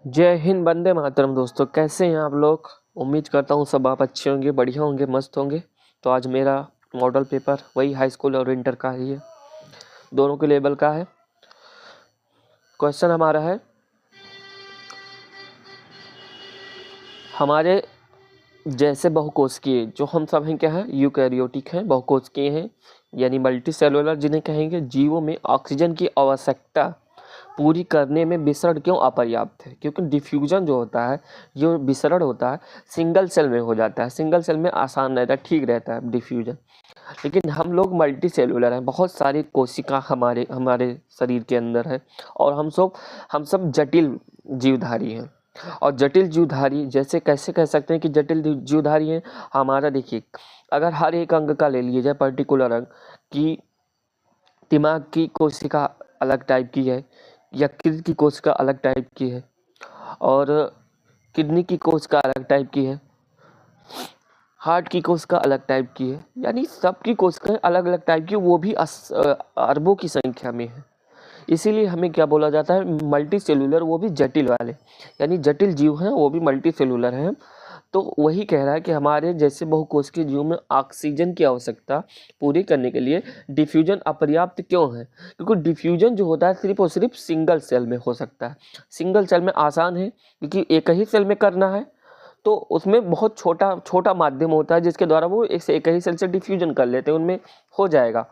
जय हिंद, वंदे मातरम। दोस्तों, कैसे हैं आप लोग? उम्मीद करता हूँ सब आप अच्छे होंगे, बढ़िया होंगे, मस्त होंगे। तो आज मेरा मॉडल पेपर वही हाई स्कूल और इंटर का ही है, दोनों के लेवल का है। क्वेश्चन हमारा है, हमारे जैसे बहुकोशिकीय जो हम सब हैं क्या है, यूकैरियोटिक हैं, बहुकोशिकीय हैं यानी मल्टी सेलुलर जिन्हें कहेंगे, जीवों में ऑक्सीजन की आवश्यकता पूरी करने में विसरण क्यों अपर्याप्त है? क्योंकि डिफ्यूजन जो होता है, जो विसरण होता है, सिंगल सेल में हो जाता है। सिंगल सेल में आसान रहता है, ठीक रहता है डिफ्यूजन। लेकिन हम लोग मल्टी सेलुलर हैं, बहुत सारी कोशिका हमारे हमारे शरीर के अंदर है, और हम सब जटिल जीवधारी हैं। और जटिल जीवधारी जैसे कैसे कह सकते हैं कि जटिल जीवधारी हैं? हमारा देखिए, अगर हर एक अंग का ले लिया जाए, पर्टिकुलर अंग की, दिमाग की कोशिका अलग टाइप की है, यकृत की कोशिका अलग टाइप की है, और किडनी की कोशिका अलग टाइप की है, हार्ट की कोशिका अलग टाइप की है, यानी सबकी कोशिकाएं अलग अलग टाइप की, वो भी अरबों की संख्या में है। इसीलिए हमें क्या बोला जाता है, मल्टी सेलुलर, वो भी जटिल वाले, यानी जटिल जीव हैं वो भी मल्टी सेलुलर हैं। तो वही कह रहा है कि हमारे जैसे बहुकोशिकीय जीव में ऑक्सीजन की आवश्यकता पूरी करने के लिए डिफ्यूजन अपर्याप्त क्यों है? क्योंकि डिफ्यूजन जो होता है सिर्फ और सिर्फ सिंगल सेल में हो सकता है। सिंगल सेल में आसान है क्योंकि एक ही सेल में करना है, तो उसमें बहुत छोटा छोटा माध्यम होता है जिसके द्वारा वो एक ही सेल से डिफ्यूजन कर लेते हैं, उनमें हो जाएगा।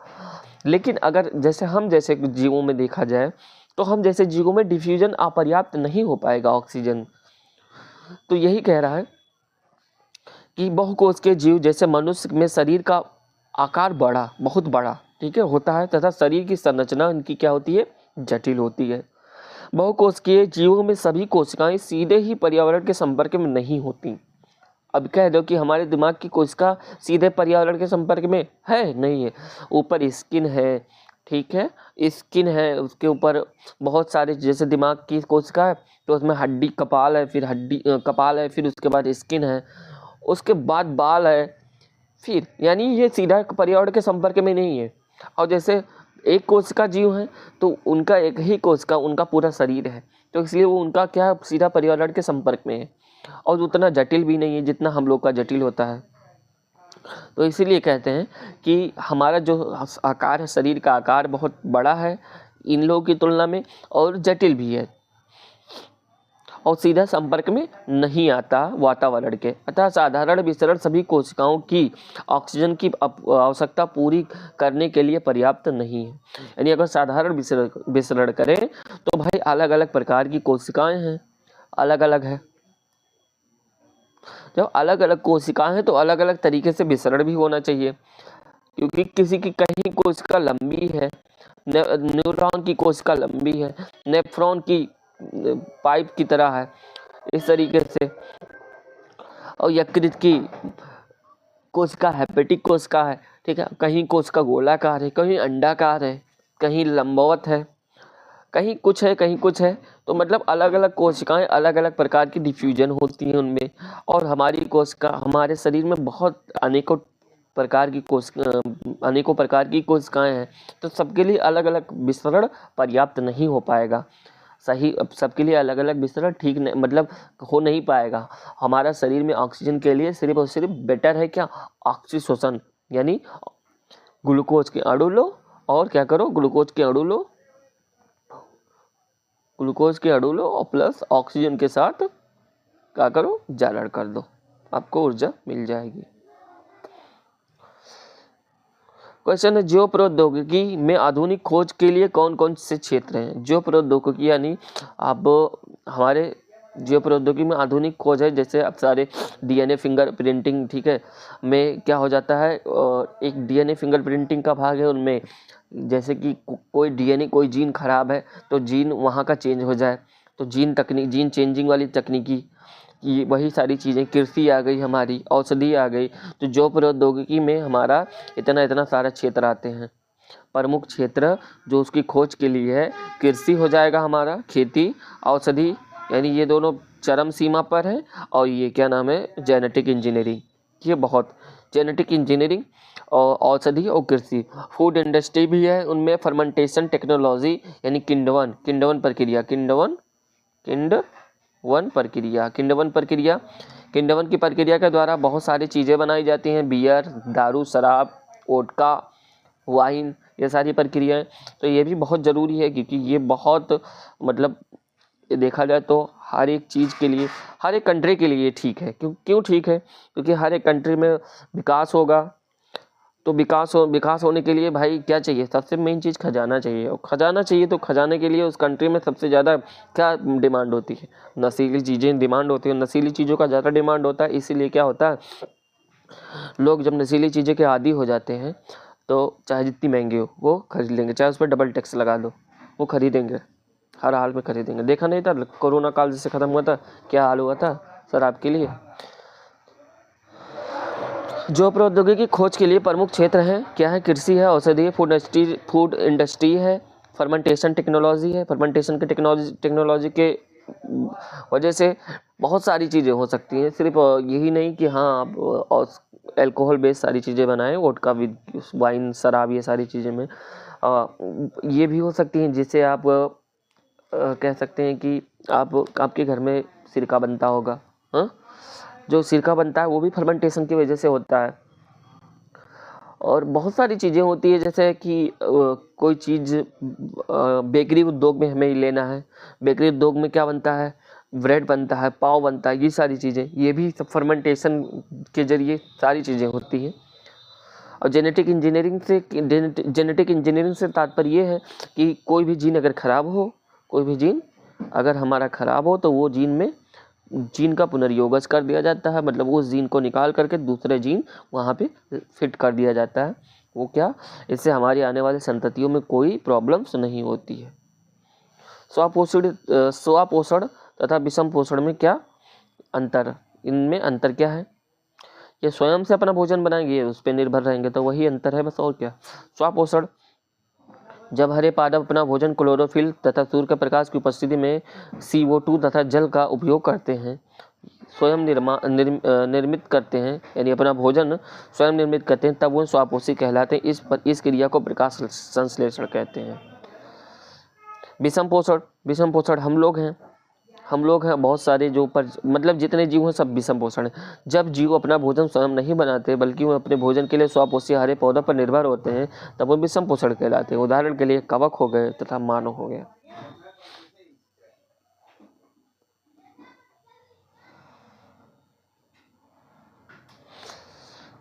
लेकिन अगर जैसे हम जैसे जीवों में देखा जाए, तो हम जैसे जीवों में डिफ्यूजन अपर्याप्त नहीं हो पाएगा ऑक्सीजन। तो यही कह रहा है कि बहुकोशिकीय जीव जैसे मनुष्य में शरीर का आकार बड़ा, बहुत बड़ा, ठीक है, होता है, तथा शरीर की संरचना इनकी क्या होती है, जटिल होती है। बहुकोशिकीय जीवों में सभी कोशिकाएं सीधे ही पर्यावरण के संपर्क में नहीं होती। अब कह दो कि हमारे दिमाग की कोशिका सीधे पर्यावरण के संपर्क में है, नहीं है। ऊपर स्किन है, ठीक है, स्किन है, उसके ऊपर बहुत सारे, जैसे दिमाग की कोशिका है तो उसमें हड्डी, कपाल है, फिर हड्डी, कपाल है, फिर उसके बाद स्किन है, उसके बाद बाल है, फिर यानी ये सीधा पर्यावरण के संपर्क में नहीं है। और जैसे एक कोशिका जीव है तो उनका एक ही कोशिका उनका पूरा शरीर है, तो इसलिए वो उनका क्या सीधा पर्यावरण के संपर्क में है, और उतना जटिल भी नहीं है जितना हम लोग का जटिल होता है। तो इसीलिए कहते हैं कि हमारा जो आकार है, शरीर का आकार बहुत बड़ा है इन लोगों की तुलना में, और जटिल भी है, और सीधा संपर्क में नहीं आता वातावरण के। अतः साधारण विसरण सभी कोशिकाओं की ऑक्सीजन की आवश्यकता पूरी करने के लिए पर्याप्त नहीं है। यानी अगर साधारण विसरण करें तो भाई अलग अलग प्रकार की कोशिकाएं हैं, अलग अलग है। जब अलग अलग कोशिकाएं हैं तो अलग अलग तरीके से विसरण भी होना चाहिए, क्योंकि किसी की कहीं कोशिका लंबी है, न्यूरॉन की कोशिका लंबी है, नेफ्रॉन की पाइप की तरह है, इस तरीके से। और यकृत की कोशिका हेपेटिक कोशिका है, ठीक है, कहीं कोशिका गोलाकार है, कहीं अंडाकार है, कहीं लंबवत है, कहीं कुछ है, कहीं कुछ है। तो मतलब अलग अलग कोशिकाएं अलग अलग प्रकार की डिफ्यूजन होती हैं उनमें। और हमारी कोशिका, हमारे शरीर में बहुत अनेकों प्रकार की कोशिकाएं हैं, तो सबके लिए अलग अलग विसरण पर्याप्त नहीं हो पाएगा। सही, अब सबके लिए अलग अलग विसरण ठीक नहीं, मतलब हो नहीं पाएगा। हमारा शरीर में ऑक्सीजन के लिए सिर्फ और सिर्फ बेटर है क्या, ऑक्सीशोषण, यानी ग्लूकोज के अणु लो, और क्या करो, ग्लूकोज के अणु लो, ग्लूकोज के अणु लो, और प्लस ऑक्सीजन के साथ क्या करो, जारण कर दो, आपको ऊर्जा मिल जाएगी। क्वेश्चन है, ज्यो प्रौद्योगिकी में आधुनिक खोज के लिए कौन कौन से क्षेत्र हैं? ज्यो प्रौद्योगिकी यानी अब हमारे ज्यो प्रौद्योगिकी में आधुनिक खोज है, जैसे अब सारे डीएनए फिंगर प्रिंटिंग, ठीक है, में क्या हो जाता है, एक डीएनए फिंगर प्रिंटिंग का भाग है उनमें। जैसे कि कोई डीएनए, कोई जीन खराब है तो जीन वहाँ का चेंज हो जाए, तो जीन चेंजिंग वाली तकनीकी, ये वही सारी चीज़ें। कृषि आ गई, हमारी औषधि आ गई। तो जो प्रौद्योगिकी में हमारा इतना इतना सारा क्षेत्र आते हैं। प्रमुख क्षेत्र जो उसकी खोज के लिए है, कृषि हो जाएगा हमारा, खेती, औषधि, यानी ये दोनों चरम सीमा पर है। और ये क्या नाम है, जेनेटिक इंजीनियरिंग, ये बहुत, जेनेटिक इंजीनियरिंग और औषधि और कृषि। फूड इंडस्ट्री भी है, उनमें फर्मेंटेशन टेक्नोलॉजी यानी किण्वन प्रक्रिया, किण्वन वन प्रक्रिया, किण्वन प्रक्रिया। किण्वन की प्रक्रिया के द्वारा बहुत सारी चीज़ें बनाई जाती हैं, बियर, दारू, शराब, वोडका, वाइन, ये सारी प्रक्रियाएं। तो ये भी बहुत ज़रूरी है क्योंकि ये बहुत मतलब देखा जाए तो हर एक चीज़ के लिए, हर एक कंट्री के लिए ठीक है। क्यों ठीक है? क्योंकि हर एक कंट्री में विकास होगा, तो विकास होने के लिए भाई क्या चाहिए? सबसे मेन चीज़ खजाना चाहिए, और खजाना चाहिए तो खजाने के लिए उस कंट्री में सबसे ज़्यादा क्या डिमांड होती है? नशीली चीज़ें डिमांड होती है, नशीली चीज़ों का ज़्यादा डिमांड होता है। इसीलिए क्या होता है, लोग जब नशीली चीज़ें के आदी हो जाते हैं तो चाहे जितनी महंगी हो वो खरीद लेंगे, चाहे उस पर डबल टैक्स लगा दो, वो खरीदेंगे, हर हाल में खरीदेंगे। देखा नहीं था कोरोना काल जैसे ख़त्म हुआ था, क्या हाल हुआ था शराब के लिए। जो प्रौद्योगिकी खोज के लिए प्रमुख क्षेत्र हैं क्या है? कृषि है, औषधि, फूड इंडस्ट्री है, फर्मेंटेशन टेक्नोलॉजी है। फर्मेंटेशन के टेक्नोलॉजी के वजह से बहुत सारी चीज़ें हो सकती हैं, सिर्फ यही नहीं कि हाँ आप एल्कोहल बेस्ड सारी चीज़ें बनाएं, वोडका, वाइन, शराब, ये सारी चीज़ें में ये भी हो सकती हैं जिससे आप कह सकते हैं कि आपके घर में सिरका बनता होगा। हाँ, जो सिरका बनता है वो भी फर्मेंटेशन की वजह से होता है। और बहुत सारी चीज़ें होती है, जैसे कि कोई चीज़ बेकरी उद्योग में हमें लेना है, बेकरी उद्योग में क्या बनता है? ब्रेड बनता है, पाव बनता है, ये सारी चीज़ें, ये भी सब फर्मेंटेशन के जरिए सारी चीज़ें होती हैं। और जेनेटिक इंजीनियरिंग से तात्पर्य ये है कि कोई भी जीन अगर ख़राब हो, कोई भी जीन अगर हमारा ख़राब हो तो वो जीन का पुनर्योगज कर दिया जाता है, मतलब उस जीन को निकाल करके दूसरे जीन वहाँ पे फिट कर दिया जाता है। वो क्या, इससे हमारी आने वाले संततियों में कोई प्रॉब्लम्स नहीं होती है। स्वापोषण तथा विषम पोषण में क्या अंतर? इनमें अंतर क्या है? ये स्वयं से अपना भोजन बनाएंगे, उस पर निर्भर रहेंगे, तो वही अंतर है बस, और क्या। स्वापोषण, जब हरे पादप अपना भोजन क्लोरोफिल तथा सूर्य के प्रकाश की उपस्थिति में CO2 तथा जल का उपयोग करते हैं, स्वयं निर्मित करते हैं, यानी अपना भोजन स्वयं निर्मित करते हैं, तब वो स्वापोषी कहलाते हैं। इस क्रिया को प्रकाश संश्लेषण कहते हैं। विषम पोषण हम लोग हैं बहुत सारे, जो मतलब जितने जीव हैं सब विषम पोषण है। जब जीव अपना भोजन स्वयं नहीं बनाते बल्कि वो अपने भोजन के लिए स्वापोषी हरे पौधों पर निर्भर होते हैं, तब वो विषम पोषण कहलाते हैं। उदाहरण के लिए कवक हो गए तथा मानव हो गया।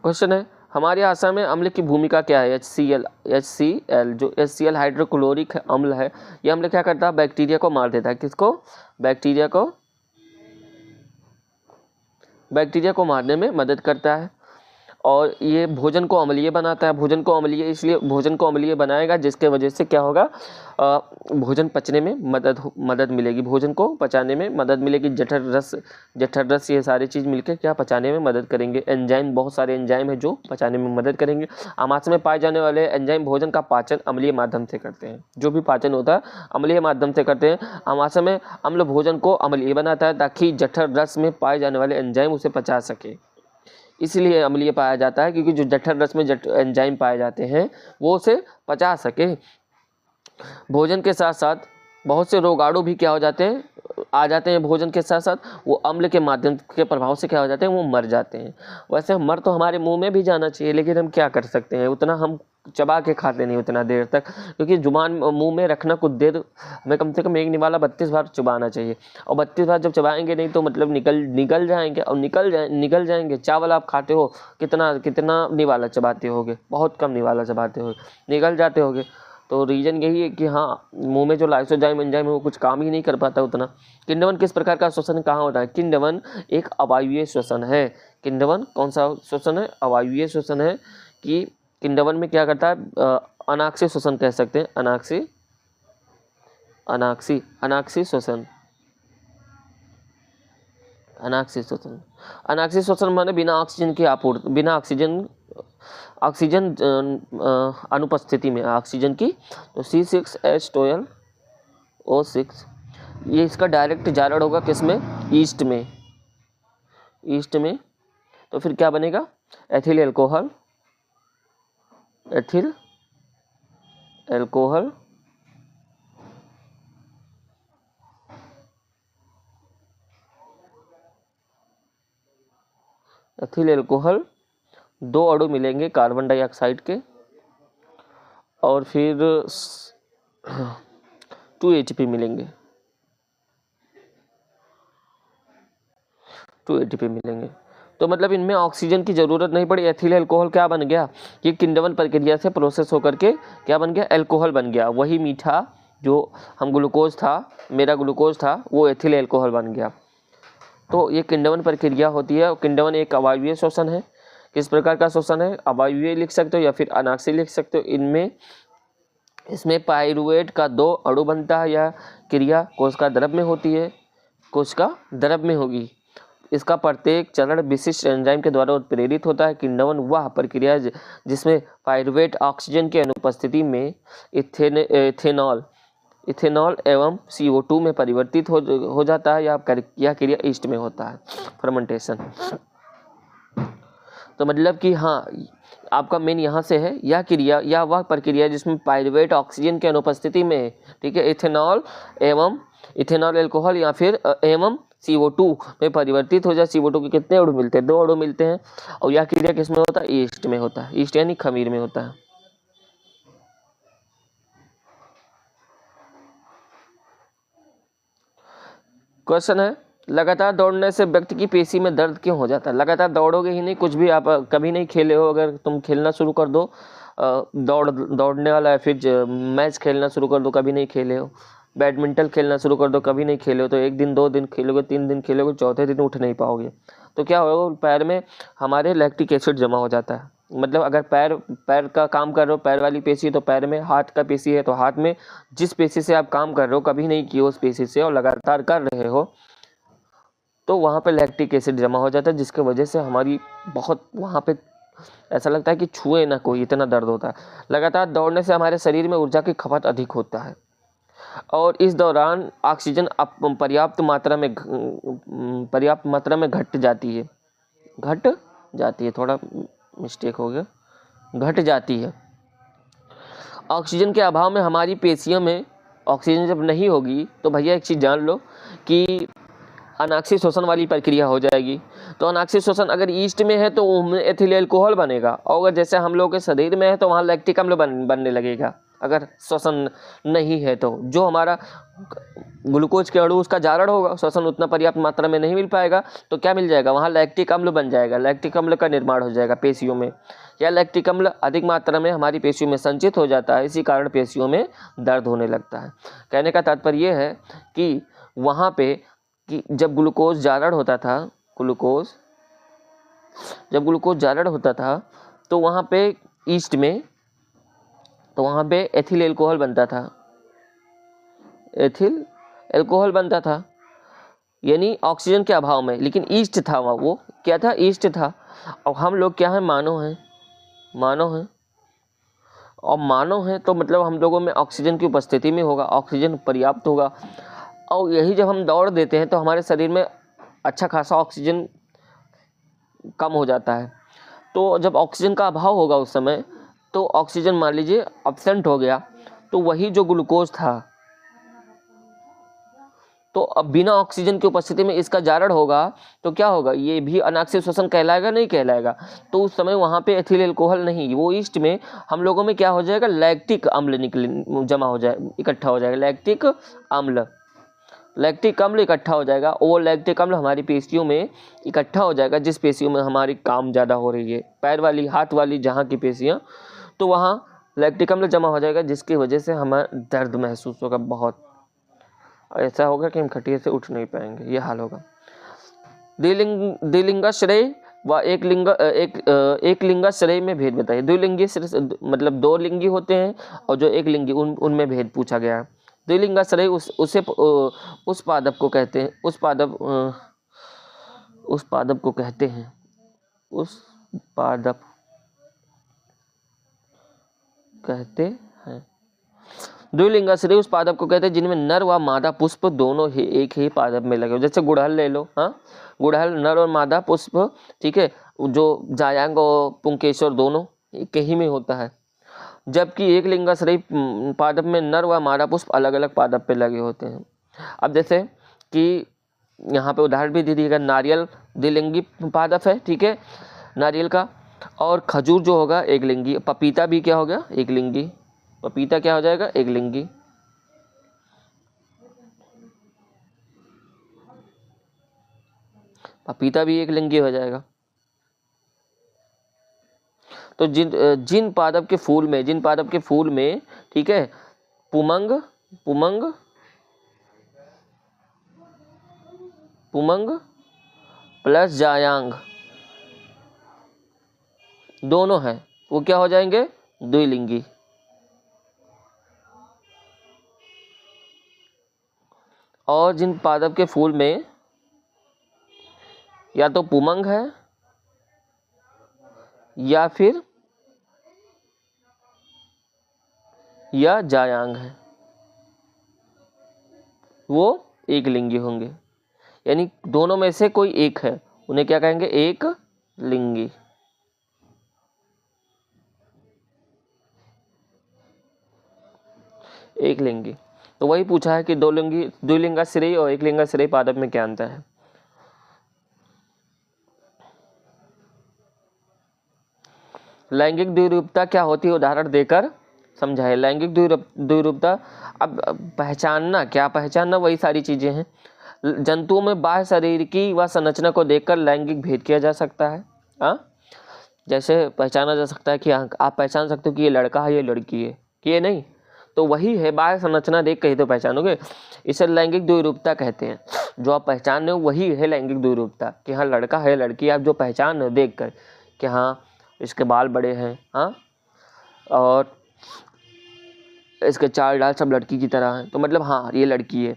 क्वेश्चन है, हमारे आशा में अम्ल की भूमिका क्या है? HCl, जो HCl हाइड्रोक्लोरिक अम्ल है, ये अम्ल क्या करता है? बैक्टीरिया को मार देता है। किसको? बैक्टीरिया को मारने में मदद करता है। और ये भोजन को अम्लीय बनाता है। भोजन को अम्लीय बनाएगा, जिसके वजह से क्या होगा, भोजन पचने में मदद मिलेगी, भोजन को पचाने में मदद मिलेगी। जठर रस ये सारी चीज़ मिलकर क्या पचाने में मदद करेंगे। एंजाइम, बहुत सारे एंजाइम है जो पचाने में मदद करेंगे। आमाशय में पाए जाने वाले एंजाइम भोजन का पाचन अम्लीय माध्यम से करते हैं। जो भी पाचन होता है अम्लीय माध्यम से करते हैं। आमाशय में अम्ल भोजन को अम्लीय बनाता है ताकि जठर रस में पाए जाने वाले एंजाइम उसे पचा सके, इसलिए अम्लीय पाया जाता है, क्योंकि जो जठर रस में एंजाइम पाए जाते हैं वो उसे पचा सके। भोजन के साथ साथ बहुत से रोगाणु भी क्या हो जाते हैं, आ जाते हैं भोजन के साथ साथ, वो अम्ल के माध्यम के प्रभाव से क्या हो जाते हैं, वो मर जाते हैं। वैसे मर तो हमारे मुंह में भी जाना चाहिए, लेकिन हम क्या कर सकते हैं, उतना हम चबा के खाते नहीं उतना देर तक, क्योंकि जुबान मुंह में रखना कुछ देर, हमें कम से कम एक निवाला 32 बार चबाना चाहिए। और 32 बार जब चबाएंगे नहीं तो मतलब निकल जाएंगे, और निकल जाएंगे। चावल आप खाते हो, कितना निवाला चबाते होगे? बहुत कम निवाला चबाते हो, निकल जाते होगे। तो रीजन यही है कि हाँ, मुंह में जो लाइसोजाइम एंजाइम है वो कुछ काम ही नहीं कर पाता उतना। किण्वन किस प्रकार का श्वसन कहाँ होता है? किण्वन एक अवायवीय श्वसन है। किण्वन कौन सा श्वसन है? अवायवीय श्वसन है। कि किण्वन में क्या करता है, अनाक्षी श्वसन कह सकते हैं। अनाक्षी श्वसन अनाक्षी श्वसन माने बिना ऑक्सीजन की आपूर्ति, बिना ऑक्सीजन अनुपस्थिति में ऑक्सीजन की। तो C6H12O6, ये इसका डायरेक्ट जारड़ होगा किसमें? ईस्ट में। तो फिर क्या बनेगा? एथिल एल्कोहल एथिल एल्कोहल 2 अणु मिलेंगे कार्बन डाइऑक्साइड के और फिर 2 ATP मिलेंगे, 2 ATP मिलेंगे। तो मतलब इनमें ऑक्सीजन की ज़रूरत नहीं पड़ी। एथिल एल्कोहल क्या बन गया, ये किंडवन प्रक्रिया से प्रोसेस होकर के क्या बन गया, एल्कोहल बन गया। वही मीठा जो हम ग्लूकोज था, मेरा ग्लूकोज था, वो एथिल एल्कोहल बन गया। तो ये किंडवन प्रक्रिया होती है। किंडवन एक अवायवीय श्वसन है। किस प्रकार का श्वसन है, अवायवीय लिख सकते हो या फिर अनाक्षी लिख सकते हो। इसमें पाइरुवेट का 2 अणु बनता है। यह क्रिया कोशिका द्रव में होती है, कोशिका द्रव में होगी। इसका प्रत्येक चरण विशिष्ट एंजाइम के द्वारा उत्प्रेरित होता है। किण्वन वह प्रक्रिया जिसमें पाइरुवेट ऑक्सीजन की अनुपस्थिति में इथेनॉल एवं CO2 में परिवर्तित हो जाता है। यह क्रिया ईस्ट में होता है, फर्मेंटेशन। तो मतलब कि हाँ, आपका मेन यहाँ से है, यह क्रिया या वह प्रक्रिया जिसमें पाइरुवेट ऑक्सीजन की अनुपस्थिति में, ठीक है, इथेनॉल एल्कोहल या फिर एवं CO2 में परिवर्तित हो जाए। CO2 के कितने अणु मिलते हैं, 2 अणु मिलते हैं। और यह क्रिया किसमें होता है, ईस्ट में होता है। ईस्ट यानी खमीर में होता है। क्वेश्चन है, लगातार दौड़ने से व्यक्ति की पेशी में दर्द क्यों हो जाता है। लगातार दौड़ोगे ही नहीं, कुछ भी आप कभी नहीं खेले हो, अगर तुम खेलना शुरू कर दो, दौड़ने वाला, फिर मैच खेलना शुरू कर दो, कभी नहीं खेले हो, बैडमिंटन खेलना शुरू कर दो, कभी नहीं खेले हो, तो 1 दिन 2 दिन खेलोगे, 3 दिन खेलोगे, चौथे दिन उठ नहीं पाओगे। तो क्या होगा, पैर में हमारे लैक्टिक एसिड जमा हो जाता है। मतलब अगर पैर का काम कर रहे हो, पैर वाली पेशी है तो पैर में, हाथ का पेशी है तो हाथ में, जिस पेशी से आप काम कर रहे हो, कभी नहीं किए उस पेशी से और लगातार कर रहे हो, तो वहाँ पे लैक्टिक एसिड जमा हो जाता है, जिसके वजह से हमारी बहुत वहाँ पे ऐसा लगता है कि छुए ना कोई, इतना दर्द होता है। लगातार दौड़ने से हमारे शरीर में ऊर्जा की खपत अधिक होता है और इस दौरान ऑक्सीजन पर्याप्त मात्रा में घट जाती है, थोड़ा मिस्टेक हो गया, घट जाती है। ऑक्सीजन के अभाव में हमारी पेशियों में ऑक्सीजन जब नहीं होगी तो भैया एक चीज़ जान लो कि अनाक्षी शोषण वाली प्रक्रिया हो जाएगी। तो अनाक्षी शोषण अगर ईस्ट में है तो उसमें एथिल एल्कोहल बनेगा, और अगर जैसे हम लोग के शरीर में है तो वहाँ लैक्टिक अम्ल बनने लगेगा। अगर श्वसन नहीं है तो जो हमारा ग्लूकोज के अणु, उसका जारण होगा, श्वसन उतना पर्याप्त मात्रा में नहीं मिल पाएगा, तो क्या मिल जाएगा, वहाँ लैक्टिक अम्ल बन जाएगा। लैक्टिक अम्ल का निर्माण हो जाएगा पेशियों में। या लैक्टिक अम्ल अधिक मात्रा में हमारी पेशियों में संचित हो जाता है, इसी कारण पेशियों में दर्द होने लगता है। कहने का तात्पर्य यह है कि वहाँ पे कि जब ग्लूकोज जारण होता था तो वहाँ पे ईस्ट में, तो वहाँ पे एथिल एल्कोहल बनता था, यानी ऑक्सीजन के अभाव में, लेकिन ईस्ट था वहाँ, वो क्या था, ईस्ट था। और हम लोग क्या है, मानव हैं और मानव हैं, तो मतलब हम लोगों में ऑक्सीजन की उपस्थिति में होगा, ऑक्सीजन पर्याप्त होगा। और यही जब हम दौड़ देते हैं तो हमारे शरीर में अच्छा खासा ऑक्सीजन कम हो जाता है। तो जब ऑक्सीजन का अभाव होगा उस समय, तो ऑक्सीजन मान लीजिए एब्सेंट हो गया, तो वही जो ग्लूकोज था, तो अब बिना ऑक्सीजन की उपस्थिति में इसका जारण होगा, तो क्या होगा, ये भी अनाक्षी श्वसन कहलाएगा, नहीं कहलाएगा। तो उस समय वहाँ पे एथिल एल्कोहल नहीं, वो ईस्ट में हम लोगों में क्या हो जाएगा, लैक्टिक अम्ल जमा हो जाए, इकट्ठा हो जाएगा, लैक्टिक अम्ल इकट्ठा हो जाएगा। वो लैक्टिक अम्ल हमारी पेशियों में इकट्ठा हो जाएगा, जिस पेशियों में हमारी काम ज़्यादा हो रही है, पैर वाली, हाथ वाली, जहाँ की पेशियाँ, तो वहाँ लैक्टिक अम्ल जमा हो जाएगा, जिसकी वजह से हमें दर्द महसूस होगा। बहुत ऐसा होगा कि हम खटिया से उठ नहीं पाएंगे, ये हाल होगा। द्विलिंगाश्रय व एक लिंगाश्रय में भेद बताइए। द्विलिंगी मतलब 2 लिंगी होते हैं, और जो एक लिंगी, उनमें भेद पूछा गया है। द्विलिंगाश्रय उस पादप को कहते हैं, उस द्विलिंगाश्रय उस पादप को कहते हैं जिनमें नर व मादा पुष्प दोनों ही एक ही पादप में लगे हो। जैसे गुड़हल ले लो, हाँ, गुड़हल नर और मादा पुष्प, ठीक है, जो जायांग और पुंकेश्वर दोनों एक ही में होता है। जबकि एक लिंगाश्रयी पादप में नर व मादा पुष्प अलग अलग पादप पे लगे होते हैं। अब जैसे कि यहाँ पे उदाहरण भी दे दिएगा, नारियल द्विलिंगी पादप है, ठीक है, नारियल का। और खजूर जो होगा एक लिंगी, पपीता भी क्या हो गया, एक लिंगी, पपीता क्या हो जाएगा, एक लिंगी। पपीता भी एक लिंगी हो जाएगा। तो जिन पादप के फूल में ठीक है, पुमंग पुमंग पुमंग प्लस जायांग दोनों हैं, वो क्या हो जाएंगे, द्विलिंगी। और जिन पादप के फूल में या तो पुमंग है या फिर या जायांग है, वो एक लिंगी होंगे। यानी दोनों में से कोई एक है, उन्हें क्या कहेंगे, एक लिंगी। एक लिंगी। तो वही पूछा है कि द्विलिंगाश्रयी और एक लिंगाश्रयी पादप में क्या अंतर है। लैंगिक द्विरूपता क्या होती है, उदाहरण देकर समझाए। लैंगिक द्विरूपता, अब पहचानना, क्या पहचानना, वही सारी चीजें हैं। जंतुओं में बाह्य शरीर की व संरचना को देखकर लैंगिक भेद किया जा सकता है। जैसे पहचाना जा सकता है कि आप पहचान सकते हो कि ये लड़का है, ये लड़की है, कि ये नहीं, तो वही है, बाह्य संरचना देख कहीं तो पहचानोगे। इसे लैंगिक द्विरूपता कहते हैं। जो आप पहचान रहे हो वही है लैंगिक द्विरूपता, कि हाँ लड़का है, लड़की, आप जो पहचान रहे हो देख कर कि हाँ इसके बाल बड़े हैं, हाँ, और इसके चाल डाल सब लड़की की तरह है, तो मतलब हाँ ये लड़की है,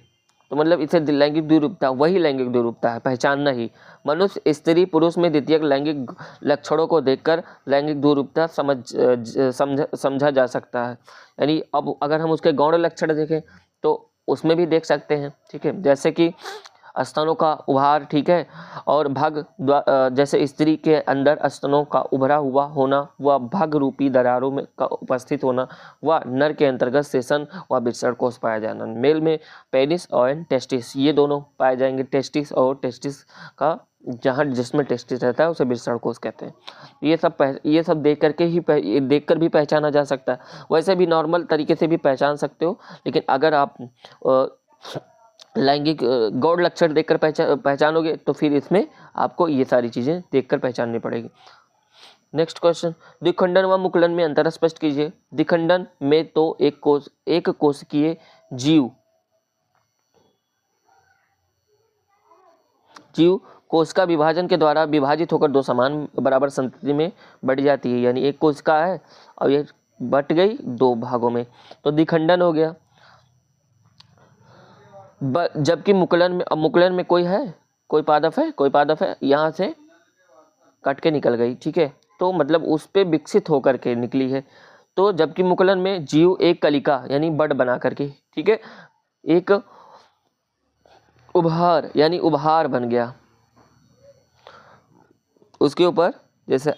तो मतलब इसे लैंगिक द्विरूपता, वही लैंगिक द्विरूपता है, पहचानना ही। मनुष्य, स्त्री, पुरुष में द्वितीयक लैंगिक लक्षणों को देखकर लैंगिक द्विरूपता समझा जा सकता है। यानी अब अगर हम उसके गौण लक्षण देखें तो उसमें भी देख सकते हैं, ठीक है, जैसे कि स्तनों का उभार, ठीक है, और भग, जैसे स्त्री के अंदर स्तनों का उभरा हुआ होना व भग रूपी दरारों में का उपस्थित होना व नर के अंतर्गत सेशन व विसर्ग कोष पाया जाना। मेल में पेनिस और टेस्टिस, ये दोनों पाए जाएंगे। टेस्टिस और टेस्टिस का, जहाँ जिसमें टेस्टिस रहता है उसे विसर्ग कोष कहते हैं। ये सब देख करके ही देख कर भी पहचाना जा सकता है। वैसे भी नॉर्मल तरीके से भी पहचान सकते हो, लेकिन अगर आप लैंगिक गौण लक्षण देखकर पहचानोगे तो फिर इसमें आपको ये सारी चीजें देखकर पहचाननी पड़ेगी। नेक्स्ट क्वेश्चन, द्विखंडन व मुकुलन में अंतर स्पष्ट कीजिए। द्विखंडन में तो एक कोशिकीय जीव कोशिका विभाजन के द्वारा विभाजित होकर दो समान बराबर संतति में बढ़ जाती है। यानी एक कोशिका है और ये बट गई दो भागों में, तो द्विखंडन हो गया। जबकि मुकुलन में कोई पादप है, यहाँ से कट के निकल गई, ठीक है, तो मतलब उस पे विकसित होकर के निकली है। तो जबकि मुकुलन में जीव एक कलिका यानी बड बना करके, ठीक है, एक उभार यानी उभार बन गया, उसके ऊपर जैसे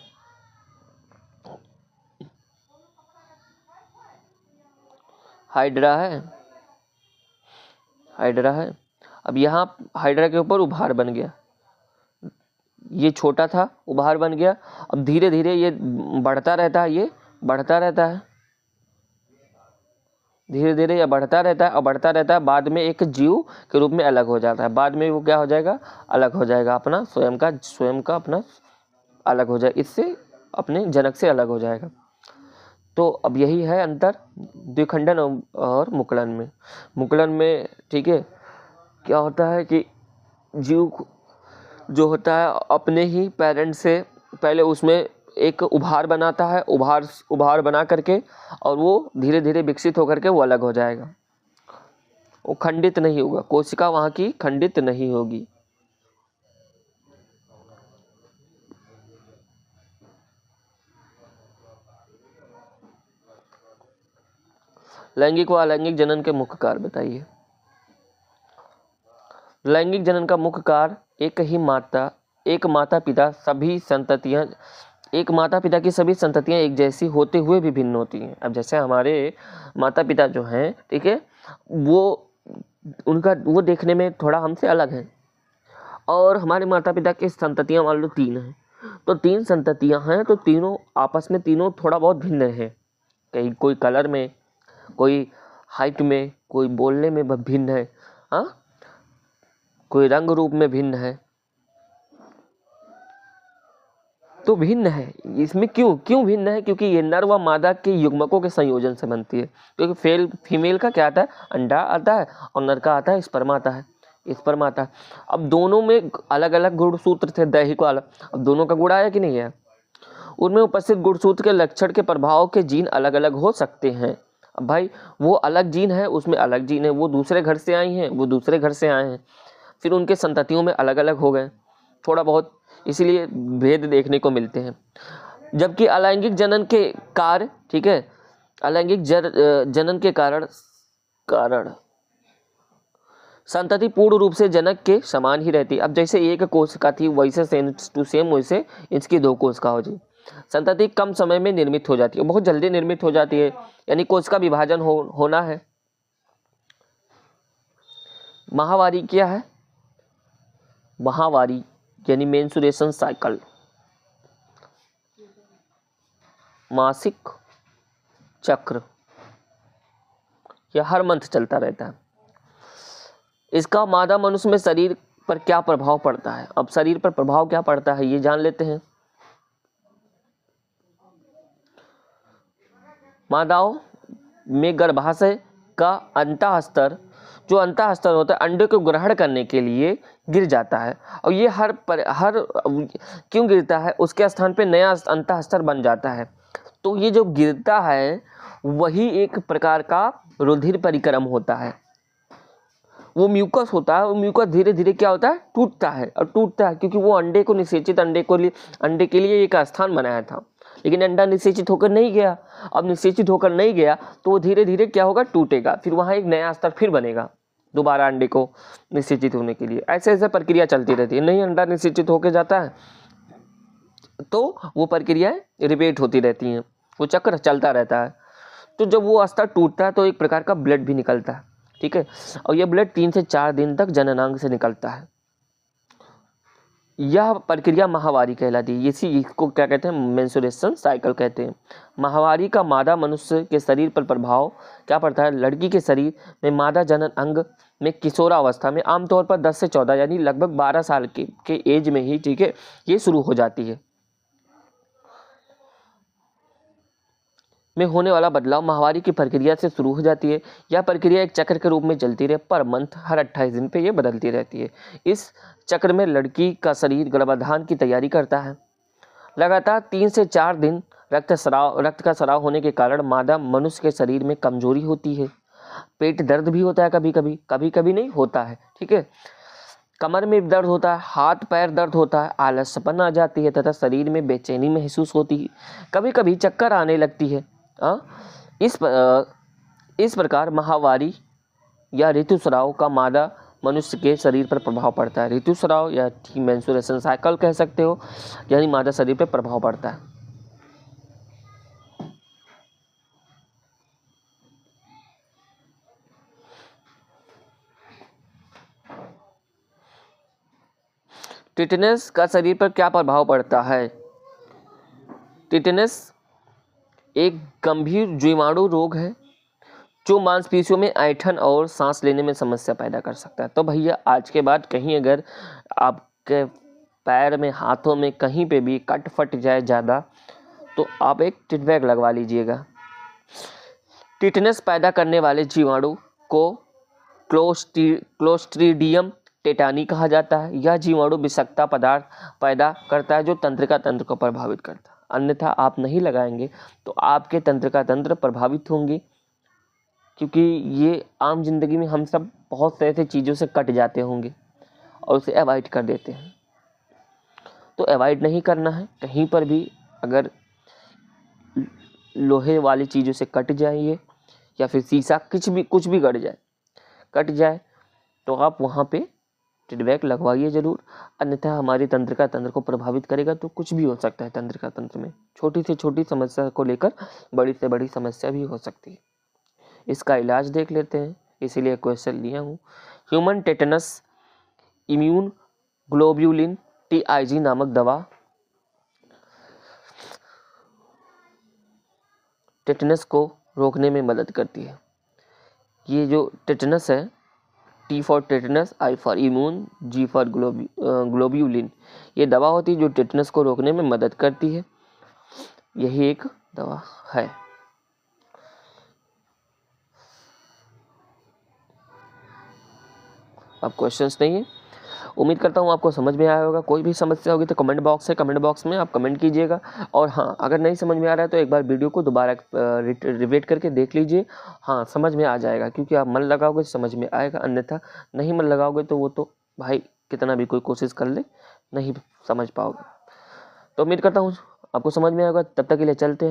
हाइड्रा है, अब यहाँ हाइड्रा के ऊपर उभार बन गया, ये छोटा था उभार बन गया, अब धीरे धीरे ये बढ़ता रहता है, धीरे धीरे ये बढ़ता रहता है, बाद में एक जीव के रूप में अलग हो जाता है। बाद में वो क्या हो जाएगा, अलग हो जाएगा, अपना स्वयं का अपना अलग हो जाएगा, इससे अपने जनक से अलग हो जाएगा। तो अब यही है अंतर द्विखंडन और मुकुलन में, ठीक है, क्या होता है कि जीव जो होता है अपने ही पेरेंट से पहले उसमें एक उभार बनाता है, उभार बना करके, और वो धीरे धीरे विकसित होकर के वो अलग हो जाएगा, वो खंडित नहीं होगा, कोशिका वहाँ की खंडित नहीं होगी। लैंगिक व अलैंगिक जनन के मुख्य कार्य बताइए। लैंगिक जनन का मुख्य कार्य एक माता पिता की सभी संततियां एक जैसी होते हुए भी भिन्न होती हैं। अब जैसे हमारे माता पिता जो हैं, ठीक है, वो देखने में थोड़ा हमसे अलग हैं, और हमारे माता पिता की संततियां मान लो 3 हैं, तो 3 संततियां हैं, तो तीनों आपस में तीनों थोड़ा बहुत भिन्न हैं, कहीं कोई कलर में, कोई हाइट में, कोई बोलने में भिन्न है, हाँ, कोई रंग रूप में भिन्न है, तो भिन्न है। इसमें क्यों भिन्न है? क्योंकि ये नर व मादा के युग्मकों के संयोजन से बनती है। क्योंकि फीमेल का क्या आता है? अंडा आता है, और नर का आता है स्पर्म आता है, स्पर्म आता है। अब दोनों में अलग अलग गुणसूत्र थे, दैहिक वाला, अब दोनों का गुण आया कि नहीं है? उनमें उपस्थित गुणसूत्र के लक्षण के प्रभाव के जीन अलग अलग हो सकते हैं। अब भाई वो अलग जीन है, उसमें अलग जीन है, वो दूसरे घर से आई हैं, वो दूसरे घर से आए हैं, फिर उनके संततियों में अलग अलग हो गए थोड़ा बहुत, इसीलिए भेद देखने को मिलते हैं। जबकि अलैंगिक जनन के कार्य, ठीक है, अलैंगिक जनन के कारण संतति पूर्ण रूप से जनक के समान ही रहती है। अब जैसे एक कोशिका थी, वैसे सेम टू सेम वैसे इसकी 2 कोशिका हो जाए। संतति कम समय में निर्मित हो जाती है, बहुत जल्दी निर्मित हो जाती है, यानी कोशिका विभाजन होना है। माहवारी क्या है? माहवारी यानी मेंस्ट्रुएशन साइकिल, मासिक चक्र, यह हर मंथ चलता रहता है। इसका मादा मनुष्य में शरीर पर क्या प्रभाव पड़ता है? अब शरीर पर प्रभाव क्या पड़ता है ये जान लेते हैं। मादाओं में गर्भाशय का अंतःस्तर, जो अंतःस्तर होता है, अंडे को ग्रहण करने के लिए गिर जाता है, और ये हर क्यों गिरता है? उसके स्थान पे नया अंतःस्तर बन जाता है। तो ये जो गिरता है वही एक प्रकार का रुधिर परिक्रम होता है। वो म्यूकस होता है, वो म्यूकस धीरे धीरे क्या होता है? टूटता है, और टूटता है क्योंकि वो अंडे को निषेचित अंडे के लिए एक स्थान बनाया था, लेकिन अंडा निषेचित होकर नहीं गया। अब निषेचित होकर नहीं गया तो वो धीरे धीरे क्या होगा? टूटेगा, फिर वहाँ एक नया स्तर फिर बनेगा दोबारा अंडे को निषेचित होने के लिए। ऐसे ऐसे प्रक्रिया चलती रहती है। नहीं अंडा निषेचित होकर जाता है तो वो प्रक्रियाएं रिपीट होती रहती हैं, वो चक्र चलता रहता है। तो जब वो स्तर टूटता है तो एक प्रकार का ब्लड भी निकलता है, ठीक है, और यह ब्लड 3 से 4 दिन तक जननांग से निकलता है। यह प्रक्रिया माहवारी कहलाती है। इसको क्या कहते हैं? मेंस्ट्रुएशन साइकिल कहते हैं। माहवारी का मादा मनुष्य के शरीर पर प्रभाव क्या पड़ता है? लड़की के शरीर में मादा जनन अंग में किशोरावस्था में आमतौर पर 10 से 14 यानी लगभग 12 साल के एज में ही, ठीक है, ये शुरू हो जाती है। में होने वाला बदलाव माहवारी की प्रक्रिया से शुरू हो जाती है। यह प्रक्रिया एक चक्र के रूप में चलती रहे, पर मंथ हर 28 दिन पे ये बदलती रहती है। इस चक्र में लड़की का शरीर गर्भाधान की तैयारी करता है। लगातार 3 से 4 दिन रक्त का स्राव होने के कारण मादा मनुष्य के शरीर में कमजोरी होती है। पेट दर्द भी होता है, कभी कभी नहीं होता है, ठीक है, कमर में दर्द होता है, हाथ पैर दर्द होता है, आलसपन आ जाती है तथा शरीर में बेचैनी महसूस होती है, कभी कभी चक्कर आने लगती है। इस प्रकार माहवारी या ऋतुस्राव का मादा मनुष्य के शरीर पर प्रभाव पड़ता है। ऋतुस्राव या मेंस्ट्रुएशन साइकिल कह सकते हो, यानी मादा शरीर पर प्रभाव पड़ता है। टिटनेस का शरीर पर क्या प्रभाव पड़ता है? टिटनेस एक गंभीर जीवाणु रोग है जो मांसपेशियों में ऐंठन और सांस लेने में समस्या पैदा कर सकता है। तो भैया आज के बाद कहीं अगर आपके पैर में, हाथों में, कहीं पे भी कट फट जाए ज़्यादा तो आप एक टिटवैग लगवा लीजिएगा। टिटनेस पैदा करने वाले जीवाणु को क्लोस्ट्रीडियम टेटानी कहा जाता है। यह जीवाणु विषाक्तता पदार्थ पैदा करता है जो तंत्रिका तंत्र को प्रभावित करता है। अन्यथा आप नहीं लगाएंगे तो आपके तंत्रिका तंत्र प्रभावित होंगे, क्योंकि ये आम जिंदगी में हम सब बहुत से ऐसे चीज़ों से कट जाते होंगे और उसे अवॉइड कर देते हैं। तो अवॉइड नहीं करना है। कहीं पर भी अगर लोहे वाली चीज़ों से कट जाइए या फिर शीशा कुछ भी कट जाए तो आप वहाँ पे टिटवैग लगवाइए ज़रूर, अन्यथा हमारी तंत्रिका तंत्र को प्रभावित करेगा तो कुछ भी हो सकता है। तंत्रिका तंत्र में छोटी से छोटी समस्या को लेकर बड़ी से बड़ी समस्या भी हो सकती है। इसका इलाज देख लेते हैं, इसीलिए क्वेश्चन लिया हूँ। Human tetanus immune globulin TIG नामक दवा टेटनस को रोकने में मदद करती है। ये जो टेटनस है, T for tetanus, I for immune, G for globulin, ये दवा होती है जो टेटनस को रोकने में मदद करती है। यही एक दवा है। अब क्वेश्चंस नहीं है। उम्मीद करता हूँ आपको समझ में आया होगा। कोई भी समस्या होगी तो कमेंट बॉक्स है, कमेंट बॉक्स में आप कमेंट कीजिएगा। और हाँ, अगर नहीं समझ में आ रहा है तो एक बार वीडियो को दोबारा रिवेट करके देख लीजिए। हाँ, समझ में आ जाएगा, क्योंकि आप मन लगाओगे समझ में आएगा, अन्यथा नहीं मन लगाओगे तो वो तो भाई कितना भी कोई कोशिश कर ले नहीं समझ पाओगे। तो उम्मीद करता हूँ आपको समझ में आएगा। तब तक के लिए चलते हैं।